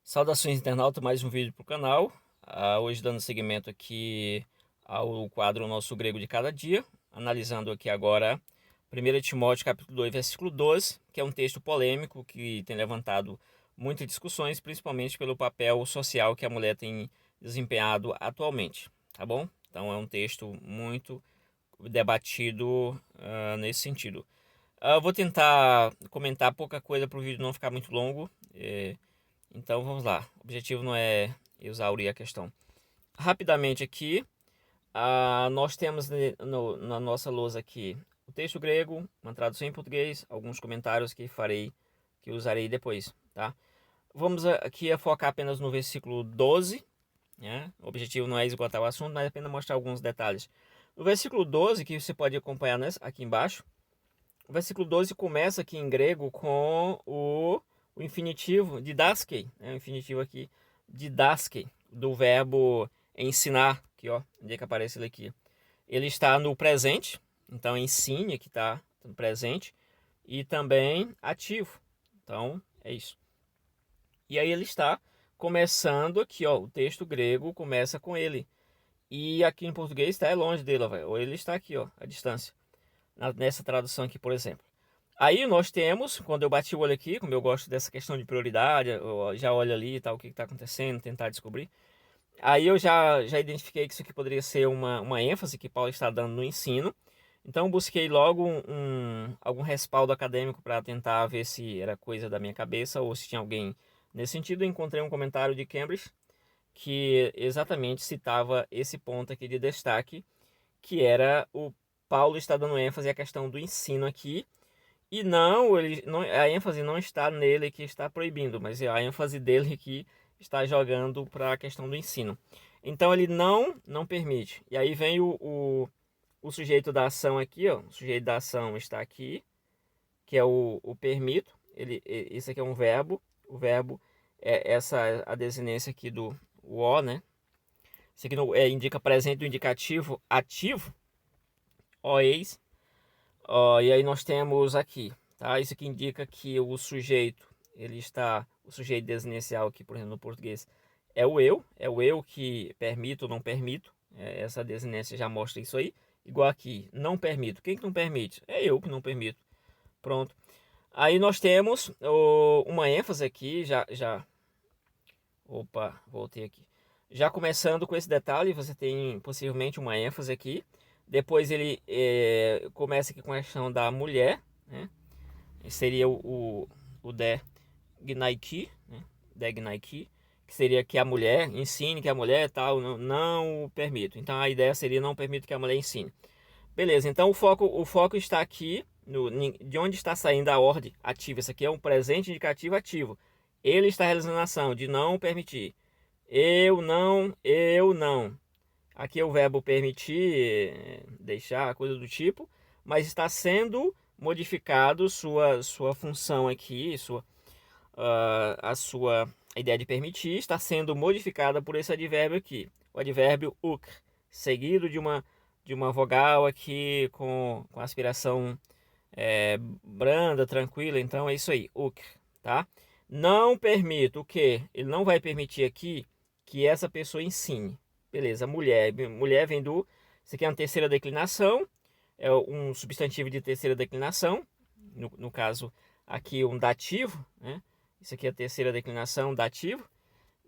Saudações, internauta, mais um vídeo para o canal. Hoje dando seguimento aqui ao quadro Nosso Grego de Cada Dia, analisando aqui agora 1 Timóteo capítulo 2, versículo 12, que é um texto polêmico que tem levantado muitas discussões, principalmente pelo papel social que a mulher tem desempenhado atualmente, tá bom? Então é um texto muito debatido nesse sentido. Vou tentar comentar pouca coisa para o vídeo não ficar muito longo. Então vamos lá, o objetivo não é exaurir a questão. Rapidamente aqui, nós temos na nossa lousa aqui o texto grego, uma tradução em português, alguns comentários que usarei depois, tá? Vamos aqui a focar apenas no versículo 12, né? O objetivo não é esgotar o assunto, mas apenas mostrar alguns detalhes. O versículo 12, que você pode acompanhar aqui embaixo, o versículo 12 começa aqui em grego com o infinitivo didaskei, né? O infinitivo aqui didaskei, do verbo ensinar, aqui ó, onde é que aparece ele aqui? Ele está no presente, então ensine, aqui está no presente, e também ativo, então é isso. E aí ele está começando aqui, ó, o texto grego começa com ele, e aqui em português está longe dele, ó, ou ele está aqui, ó, à distância, nessa tradução aqui, por exemplo. Aí nós temos, quando eu bati o olho aqui, como eu gosto dessa questão de prioridade, eu já olho ali e tal, o que está acontecendo, tentar descobrir. Aí eu já identifiquei que isso aqui poderia ser uma ênfase que Paulo está dando no ensino. Então busquei logo algum respaldo acadêmico para tentar ver se era coisa da minha cabeça ou se tinha alguém nesse sentido. Encontrei um comentário de Cambridge que exatamente citava esse ponto aqui de destaque, que era o Paulo está dando ênfase à questão do ensino aqui. E a ênfase não está nele que está proibindo, mas a ênfase dele que está jogando para a questão do ensino. Então ele não permite. E aí vem o sujeito da ação aqui, ó. O sujeito da ação está aqui, que é o permito. Isso aqui é um verbo. O verbo é a desinência aqui do o, né? Isso aqui indica presente do indicativo ativo, o eis. E aí nós temos aqui, tá? Isso aqui indica que o sujeito, o sujeito desinencial aqui, por exemplo, no português, é o eu que permito ou não permito. Essa desinência já mostra isso aí. Igual aqui, não permito. Quem que não permite? É eu que não permito. Pronto. Aí nós temos uma ênfase aqui, Opa, voltei aqui. Já começando com esse detalhe, você tem possivelmente uma ênfase aqui. Depois ele começa aqui com a questão da mulher, né? Seria o de Gnaiki, né? De Gnaiki, que seria que a mulher ensine, que a mulher tal, não permito. Então a ideia seria não permito que a mulher ensine. Beleza, então o foco está aqui, de onde está saindo a ordem ativa. Isso aqui é um presente indicativo ativo. Ele está realizando a ação de não permitir. Eu não. Aqui é o verbo permitir, deixar, coisa do tipo, mas está sendo modificado sua função aqui, a sua ideia de permitir está sendo modificada por esse advérbio aqui, o advérbio uk, seguido de uma vogal aqui com aspiração branda, tranquila. Então é isso aí, uk, tá? Não permito o quê? Ele não vai permitir aqui que essa pessoa ensine. Beleza, mulher. Mulher vem do... Isso aqui é uma terceira declinação. É um substantivo de terceira declinação. No caso, aqui um dativo, né? Isso aqui é a terceira declinação, dativo.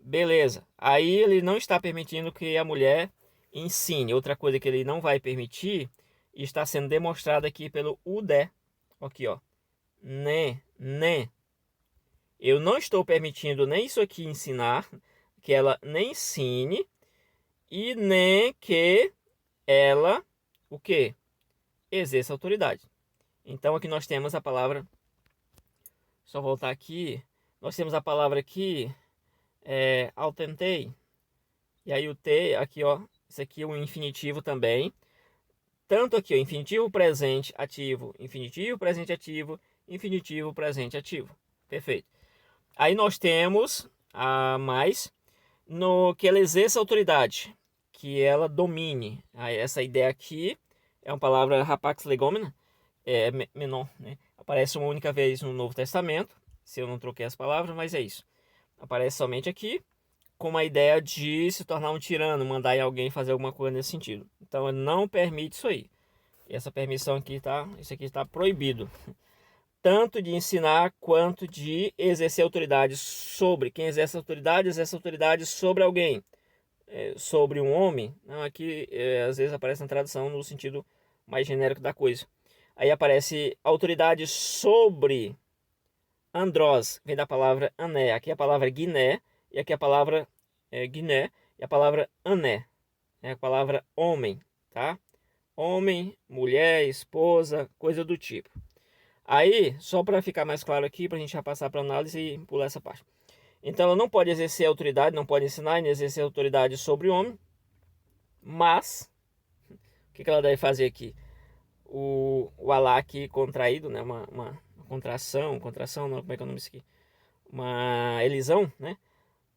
Beleza. Aí ele não está permitindo que a mulher ensine. Outra coisa que ele não vai permitir está sendo demonstrada aqui pelo UDE. Aqui, ó. Né. Eu não estou permitindo nem isso aqui ensinar, que ela nem ensine, e nem que ela, o quê? Exerça autoridade. Então aqui nós temos a palavra, só voltar aqui, nós temos a palavra aqui, autentei. E aí o T, aqui ó, isso aqui é um infinitivo também. Tanto aqui, ó, infinitivo presente ativo, infinitivo presente ativo, infinitivo presente ativo. Perfeito. Aí nós temos a mais no que ela exerça autoridade, que ela domine. Aí essa ideia aqui é uma palavra rapax legomena, menor, né? Aparece uma única vez no Novo Testamento, se eu não troquei as palavras, mas é isso. aparece somente aqui, com a ideia de se tornar um tirano, mandar em alguém fazer alguma coisa nesse sentido. Então ele não permite isso aí. Essa permissão aqui tá, isso aqui está proibido. Tanto de ensinar quanto de exercer autoridade sobre. Quem exerce autoridade sobre alguém. Sobre um homem. Não, aqui às vezes aparece na tradução no sentido mais genérico da coisa. Aí aparece autoridade sobre andrós, vem da palavra ané. Aqui a palavra guiné, e aqui a palavra guiné, e a palavra ané, é a palavra homem, tá? Homem, mulher, esposa, coisa do tipo. Aí, só para ficar mais claro aqui, para a gente já passar para análise e pular essa parte. Então, ela não pode exercer autoridade, não pode ensinar nem exercer autoridade sobre o homem, mas, o que ela deve fazer aqui? O alá aqui contraído, né? Uma contração, não, como é que é o nome disso aqui? Uma elisão, né?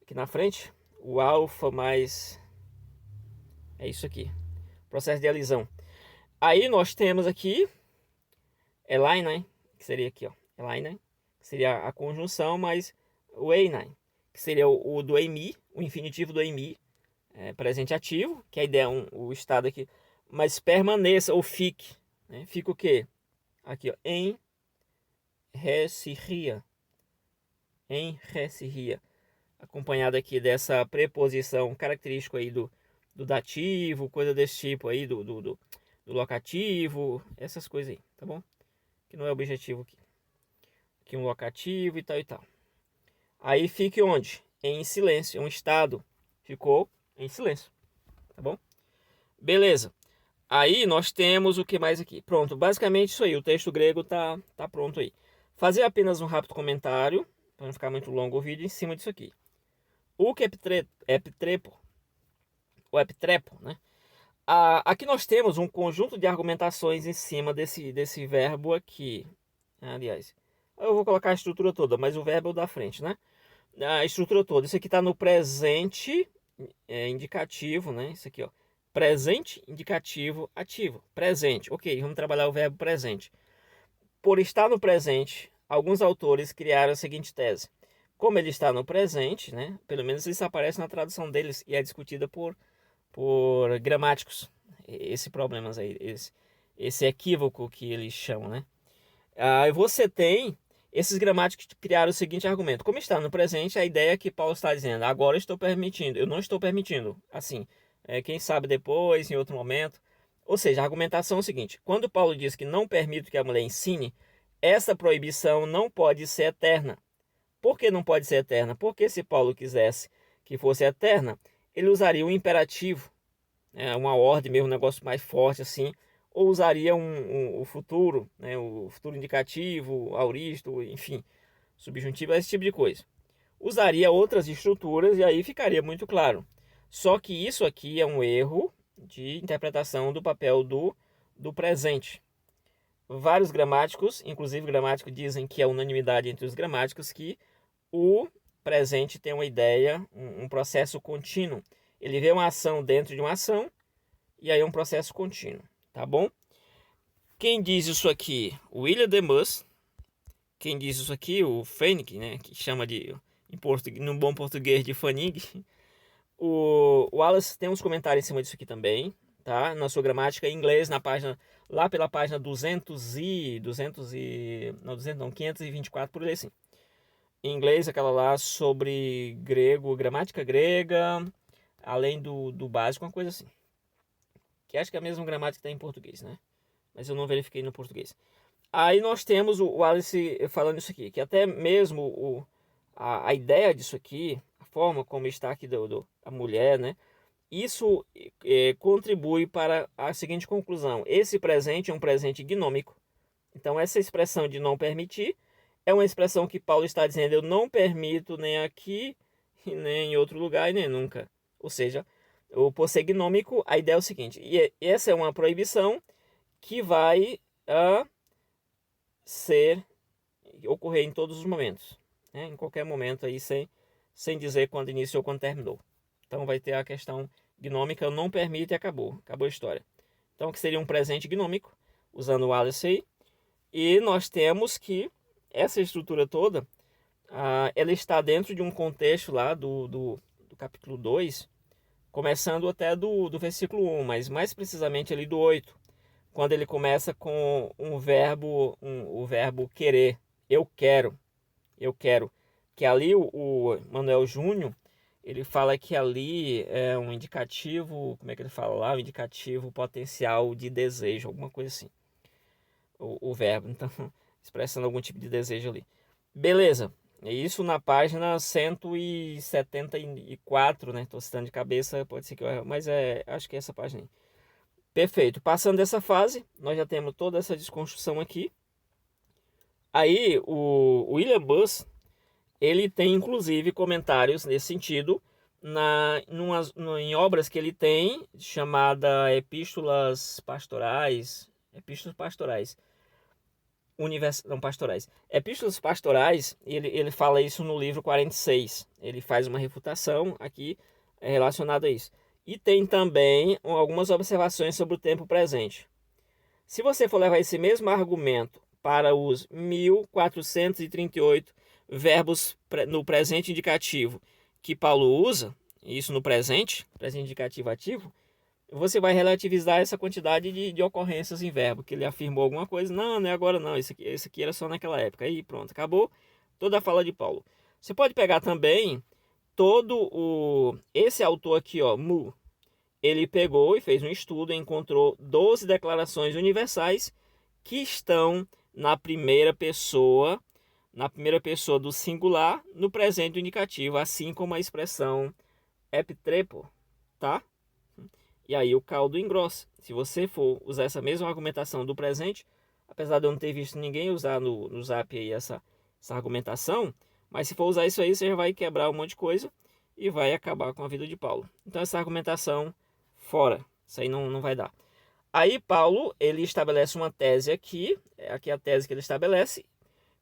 Aqui na frente, o alfa mais... é isso aqui, processo de elisão. Aí nós temos aqui Elaine, que seria aqui, ó, Elaine, que seria a conjunção, mas o Einain, que seria o do Eimi, o infinitivo do Eimi, presente ativo, que a ideia é o estado aqui, mas permaneça ou fique, né? Fica o quê? Aqui, ó, em Resiria, acompanhado aqui dessa preposição característica aí do dativo, coisa desse tipo aí, do locativo, essas coisas aí, tá bom? Que não é objetivo aqui. Aqui um locativo e tal e tal. Aí fique onde? Em silêncio, um estado. Ficou em silêncio, tá bom? Beleza. Aí nós temos o que mais aqui? Pronto, basicamente isso aí, o texto grego tá pronto aí. Fazer apenas um rápido comentário, para não ficar muito longo o vídeo, em cima disso aqui. O que epitrepo, né? Aqui nós temos um conjunto de argumentações em cima desse verbo aqui. Aliás, eu vou colocar a estrutura toda, mas o verbo é o da frente, né? A estrutura toda. Isso aqui está no presente indicativo, né? Isso aqui, ó. Presente, indicativo, ativo. Presente. Ok, vamos trabalhar o verbo presente. Por estar no presente, alguns autores criaram a seguinte tese. Como ele está no presente, né? Pelo menos isso aparece na tradução deles e é discutida por gramáticos. Esse problema aí, esse equívoco que eles chamam, né? Você tem esses gramáticos que criaram o seguinte argumento. Como está no presente, a ideia é que Paulo está dizendo, agora estou permitindo, eu não estou permitindo. Assim, quem sabe depois, em outro momento. Ou seja, a argumentação é o seguinte. Quando Paulo diz que não permite que a mulher ensine, essa proibição não pode ser eterna. Por que não pode ser eterna? Porque se Paulo quisesse que fosse eterna, ele usaria um imperativo, uma ordem mesmo, um negócio mais forte assim, ou usaria o futuro, né, o futuro indicativo, auristo, enfim, subjuntivo, esse tipo de coisa. Usaria outras estruturas e aí ficaria muito claro. Só que isso aqui é um erro de interpretação do papel do presente. Vários gramáticos, inclusive gramáticos, dizem que é unanimidade entre os gramáticos que o presente tem uma ideia, um processo contínuo. Ele vê uma ação dentro de uma ação e aí é um processo contínuo, tá bom? Quem diz isso aqui? William Demus. Quem diz isso aqui? O Fenwick, né? Que chama de, no bom português, de Fanning. O Wallace tem uns comentários em cima disso aqui também, tá? Na sua gramática em inglês, na página, lá pela página 524, por aí assim. Em inglês, aquela lá sobre grego, gramática grega, além do básico, uma coisa assim. Que acho que é a mesma gramática que está em português, né? Mas eu não verifiquei no português. Aí nós temos o Alice falando isso aqui, que até mesmo a ideia disso aqui, a forma como está aqui a mulher, né? Isso contribui para a seguinte conclusão. Esse presente é um presente gnômico. Então essa expressão de não permitir é uma expressão que Paulo está dizendo, eu não permito nem aqui, nem em outro lugar e nem nunca. Ou seja, por ser gnômico, a ideia é o seguinte, e essa é uma proibição que vai ocorrer em todos os momentos, né? Em qualquer momento aí, sem dizer quando iniciou ou quando terminou. Então vai ter a questão gnômica, eu não permito e acabou a história. Então que seria um presente gnômico, usando o Alice aí, e nós temos que essa estrutura toda ela está dentro de um contexto lá do capítulo 2, começando até do versículo 1, mas mais precisamente ali do 8, quando ele começa com o verbo querer, eu quero, que ali o Manuel Júnior, ele fala que ali é um indicativo, como é que ele fala lá? Um indicativo potencial de desejo, alguma coisa assim, o verbo, então, expressando algum tipo de desejo ali. Beleza, isso na página 174, né? Tô citando de cabeça, pode ser que eu erre, mas acho que é essa página aí. Perfeito, passando dessa fase, nós já temos toda essa desconstrução aqui. Aí, o William Buss, ele tem inclusive comentários nesse sentido em obras que ele tem, chamada Epístolas Pastorais, não pastorais, Epístolas Pastorais, ele fala isso no livro 46, ele faz uma refutação aqui relacionada a isso. E tem também algumas observações sobre o tempo presente. Se você for levar esse mesmo argumento para os 1438 verbos no presente indicativo que Paulo usa, isso no presente indicativo ativo, você vai relativizar essa quantidade de ocorrências em verbo, que ele afirmou alguma coisa, não é agora não, isso aqui era só naquela época, aí pronto, acabou toda a fala de Paulo. Você pode pegar também esse autor aqui, ó, Mu, ele pegou e fez um estudo e encontrou 12 declarações universais que estão na primeira pessoa do singular, no presente do indicativo, assim como a expressão epitrepo, tá? E aí o caldo engrossa. Se você for usar essa mesma argumentação do presente, apesar de eu não ter visto ninguém usar no Zap aí essa argumentação, mas se for usar isso aí, você já vai quebrar um monte de coisa e vai acabar com a vida de Paulo. Então essa argumentação fora, isso aí não vai dar. Aí Paulo, ele estabelece uma tese aqui é a tese que ele estabelece.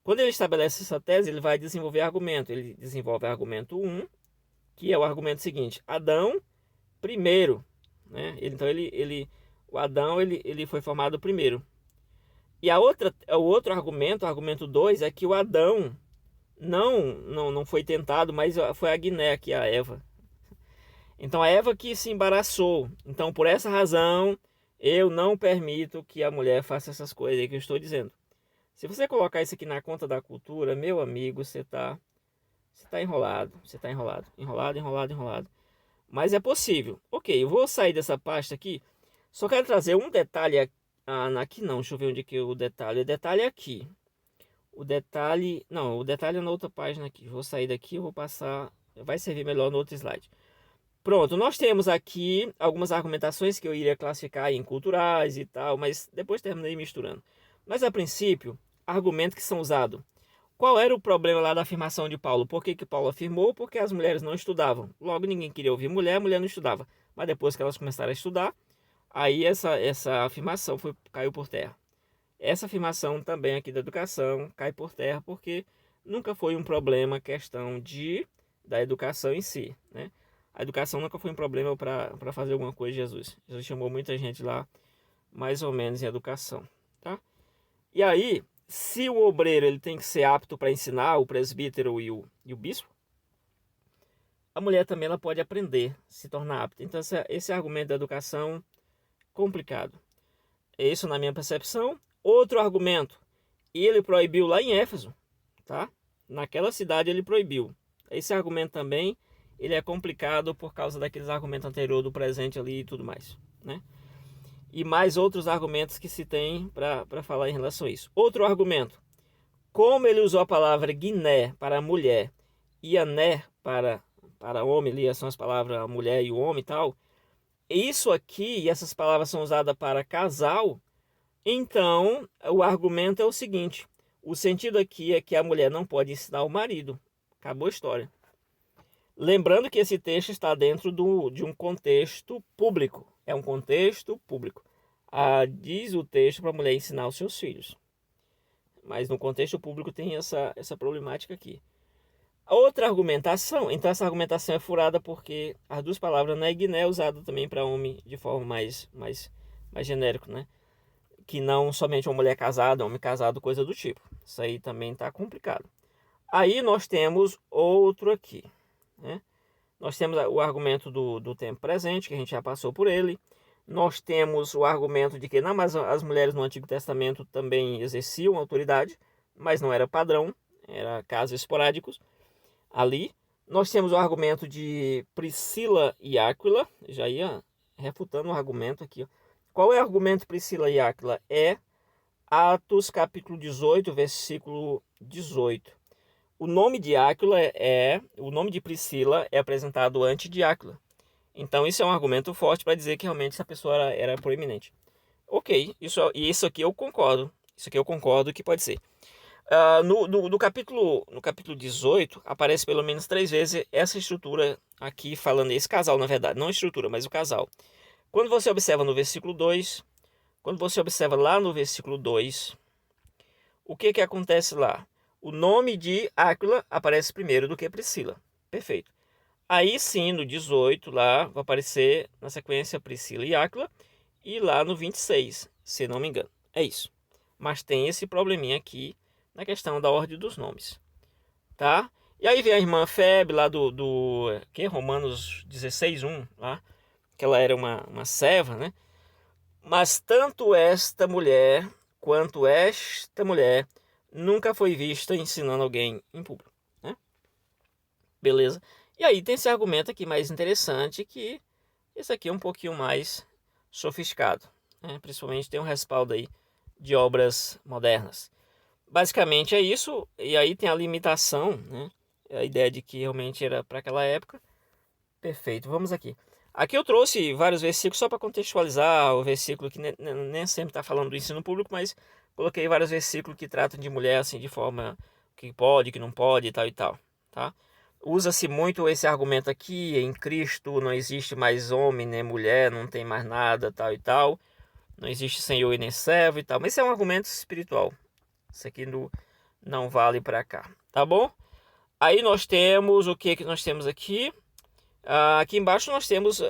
Quando ele estabelece essa tese, ele vai desenvolver argumento. Ele desenvolve argumento 1, que é o argumento seguinte: Adão primeiro, né? Então o Adão ele foi formado primeiro. E o outro argumento, o argumento 2, é que o Adão não foi tentado, mas foi a Guiné, que é a Eva. Então a Eva que se embaraçou. Então por essa razão eu não permito que a mulher faça essas coisas aí que eu estou dizendo. Se você colocar isso aqui na conta da cultura, meu amigo, você tá enrolado. Você tá enrolado. Enrolado. Mas é possível. Ok, eu vou sair dessa pasta aqui. Só quero trazer um detalhe aqui não. Deixa eu ver onde que o detalhe. O detalhe é aqui. O detalhe é na outra página aqui. Vou sair daqui, eu vou passar. Vai servir melhor no outro slide. Pronto, nós temos aqui algumas argumentações que eu iria classificar em culturais e tal, mas depois terminei misturando. Mas a princípio, argumentos que são usados. Qual era o problema lá da afirmação de Paulo? Por que Paulo afirmou? Porque as mulheres não estudavam. Logo ninguém queria ouvir mulher, a mulher não estudava. Mas depois que elas começaram a estudar, aí essa afirmação caiu por terra. Essa afirmação também aqui da educação cai por terra porque nunca foi um problema a questão da educação em si, né? A educação nunca foi um problema para fazer alguma coisa de Jesus. Jesus chamou muita gente lá, mais ou menos em educação, tá? E aí, se o obreiro ele tem que ser apto para ensinar, o presbítero e o bispo, a mulher também ela pode aprender, se tornar apta. Então esse argumento da educação complicado. Isso na minha percepção. Outro argumento, ele proibiu lá em Éfeso, tá? Naquela cidade ele proibiu. Esse argumento também ele é complicado por causa daqueles argumentos anteriores do presente ali e tudo mais, né? E mais outros argumentos que se tem para falar em relação a isso. Outro argumento, como ele usou a palavra Guiné para mulher e ané para homem, ali são as palavras mulher e o homem e tal, isso aqui, e essas palavras são usadas para casal, então o argumento é o seguinte, o sentido aqui é que a mulher não pode ensinar o marido. Acabou a história. Lembrando que esse texto está dentro de um contexto público. É um contexto público. Diz o texto para a mulher ensinar os seus filhos. Mas no contexto público tem essa problemática aqui. A outra argumentação, então essa argumentação é furada porque as duas palavras né, Guiné é usada também para homem de forma mais genérico, né? Que não somente uma mulher casada, homem casado, coisa do tipo. Isso aí também está complicado. Aí nós temos outro aqui, né? Nós temos o argumento do tempo presente, que a gente já passou por ele. Nós temos o argumento de que não, mas as mulheres no Antigo Testamento também exerciam autoridade, mas não era padrão, era casos esporádicos ali. Nós temos o argumento de Priscila e Áquila, já ia refutando o argumento aqui. Qual é o argumento de Priscila e Áquila? É Atos capítulo 18, versículo 18. O nome de Áquila o nome de Priscila é apresentado antes de Áquila. Então isso é um argumento forte para dizer que realmente essa pessoa era proeminente. Ok, isso aqui eu concordo. Isso aqui eu concordo que pode ser. No capítulo 18, aparece pelo menos 3 vezes essa estrutura aqui, falando esse casal, na verdade. Não a estrutura, mas o casal. Quando você observa no versículo 2, quando você observa lá no versículo 2, o que acontece lá? O nome de Áquila aparece primeiro do que Priscila. Perfeito. Aí sim, no 18, lá vai aparecer na sequência Priscila e Áquila. E lá no 26, se não me engano. É isso. Mas tem esse probleminha aqui na questão da ordem dos nomes. Tá? E aí vem a irmã Febe lá Romanos 16:1, lá, que ela era uma serva, né? Mas tanto esta mulher quanto esta mulher nunca foi vista ensinando alguém em público, né? Beleza? E aí tem esse argumento aqui mais interessante, que esse aqui é um pouquinho mais sofisticado, né? Principalmente tem um respaldo aí de obras modernas. Basicamente é isso, e aí tem a limitação, né? A ideia de que realmente era para aquela época. Perfeito, vamos aqui. Aqui eu trouxe vários versículos só para contextualizar o versículo que nem sempre está falando do ensino público, mas coloquei vários versículos que tratam de mulher assim de forma que pode, que não pode e tal, tá? Usa-se muito esse argumento aqui, em Cristo não existe mais homem nem mulher, não tem mais nada, tal e tal. Não existe senhor e nem servo e tal, mas esse é um argumento espiritual. Isso aqui não vale para cá, tá bom? Aí nós temos o que nós temos aqui? Aqui embaixo nós temos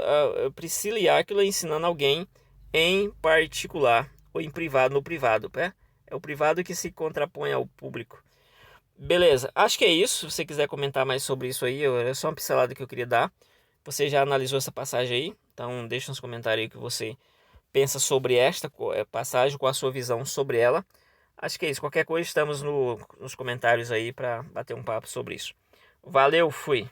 Priscila e Áquila ensinando alguém em particular ou em privado, no privado, né? É o privado que se contrapõe ao público. Beleza, acho que é isso. Se você quiser comentar mais sobre isso aí, é só uma pincelada que eu queria dar. Você já analisou essa passagem aí? Então deixa nos comentários aí o que você pensa sobre esta passagem, qual a sua visão sobre ela. Acho que é isso. Qualquer coisa estamos nos comentários aí para bater um papo sobre isso. Valeu, fui!